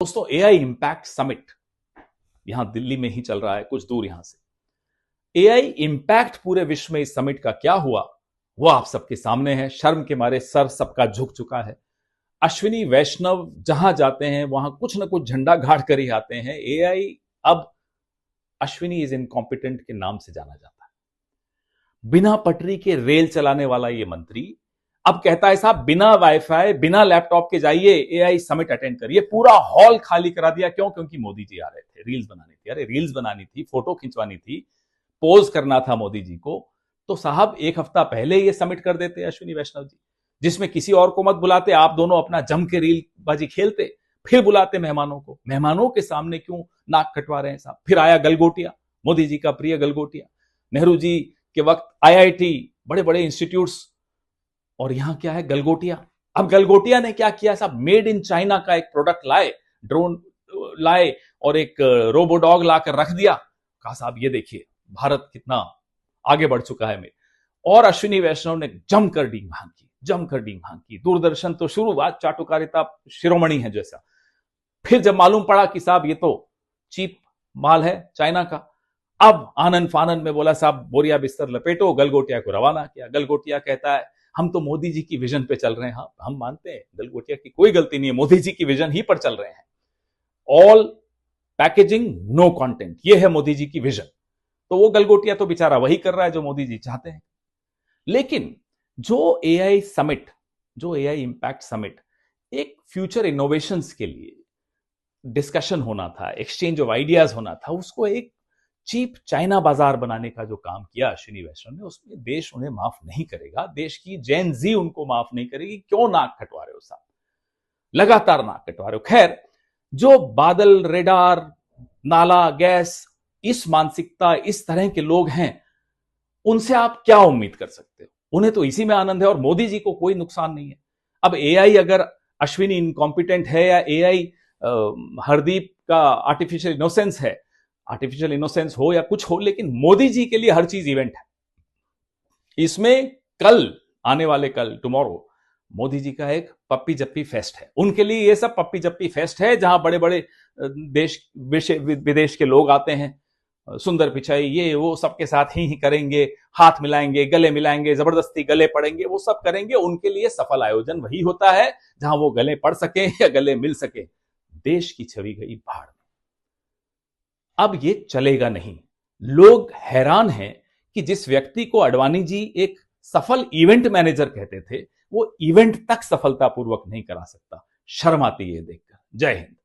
दोस्तों, AI impact summit यहां दिल्ली में ही चल रहा है, कुछ दूर यहां से। एआई इंपैक्ट पूरे विश्व में इस समिट का क्या हुआ वो आप सबके सामने है। शर्म के मारे सर सबका झुक चुका है। अश्विनी वैष्णव जहां जाते हैं वहां कुछ ना कुछ झंडा गाड़ कर ही आते हैं। एआई अब अश्विनी इज इनकॉम्पिटेंट के नाम से जाना जाता है। बिना पटरी के रेल चलाने वाला ये मंत्री अब कहता है साहब बिना वाईफाई बिना लैपटॉप के जाइए एआई समिट अटेंड करिए। पूरा हॉल खाली करा दिया। क्यों? क्योंकि मोदी जी आ रहे थे, रील्स बनानी थी। अरे रील्स बनानी थी, फोटो खिंचवानी थी, पोज करना था मोदी जी को, तो साहब एक हफ्ता पहले ये समिट कर देते अश्विनी वैष्णव जी, जिसमें किसी और को मत बुलाते, आप दोनों अपना जम के रील बाजी खेलते, फिर बुलाते मेहमानों को। मेहमानों के सामने क्यों नाक कटवा रहे हैं साहब? फिर आया गलगोटिया, मोदी जी का प्रिय गलगोटिया। नेहरू जी के वक्त आईआईटी, बड़े बड़े इंस्टीट्यूट्स, और यहां क्या है? गलगोटिया। अब गलगोटिया ने क्या किया साहब? मेड इन चाइना का एक प्रोडक्ट लाए, ड्रोन लाए और एक रोबोडॉग लाकर रख दिया। कहा साहब ये देखिए भारत कितना आगे बढ़ चुका है। और अश्विनी वैष्णव ने जमकर डींग भांग की। दूरदर्शन तो शुरुआत चाटुकारिता शिरोमणि है जैसा। फिर जब मालूम पड़ा कि साहब ये तो चीप माल है चाइना का, अब आनंद फानंद में बोला साहब बोरिया बिस्तर लपेटो, गलगोटिया को रवाना किया। गलगोटिया कहता है हम तो मोदी जी की विजन पे चल रहे हैं। हाँ, हम मानते हैं गलगोटिया की कोई गलती नहीं है, मोदी जी की विजन ही पर चल रहे हैं। ऑल पैकेजिंग नो कंटेंट, ये है मोदी जी की विजन। तो वो गलगोटिया तो बेचारा वही कर रहा है जो मोदी जी चाहते हैं। लेकिन जो एआई समिट, जो एआई इंपैक्ट समिट एक फ्यूचर इनोवेशंस के लिए डिस्कशन होना था, एक्सचेंज ऑफ आइडियाज होना था, उसको एक चीप चाइना बाजार बनाने का जो काम किया अश्विनी वैष्णव ने, उसमें देश उन्हें माफ नहीं करेगा। देश की जेन जी उनको माफ नहीं करेगी। क्यों नाक कटवा रहे हो साहब? लगातार नाक कटवा रहे हो। खैर, जो बादल, रेडार, नाला, गैस, इस मानसिकता, इस तरह के लोग हैं, उनसे आप क्या उम्मीद कर सकते हो? उन्हें तो इसी में आनंद है और मोदी जी को कोई नुकसान नहीं है। अब एआई अगर अश्विनी इनकॉम्पिटेंट है या एआई हरदीप का आर्टिफिशियल इनोसेंस है, आर्टिफिशियल इनोसेंस हो या कुछ हो, लेकिन मोदी जी के लिए हर चीज इवेंट है। इसमें कल आने वाले टुमारो मोदी जी का एक पप्पी जप्पी फेस्ट है। उनके लिए ये सब पप्पी जप्पी फेस्ट है, जहां बड़े बड़े देश विदेश के लोग आते हैं। सुंदर पिचाई, ये वो सबके साथ ही करेंगे, हाथ मिलाएंगे, गले मिलाएंगे, जबरदस्ती गले पड़ेंगे, वो सब करेंगे। उनके लिए सफल आयोजन वही होता है जहां वो गले पड़ सके या गले मिल सके। देश की छवि गई भाड़ में। अब ये चलेगा नहीं। लोग हैरान हैं कि जिस व्यक्ति को अडवाणी जी एक सफल इवेंट मैनेजर कहते थे, वो इवेंट तक सफलतापूर्वक नहीं करा सकता। शर्म आती है देखकर। जय हिंद।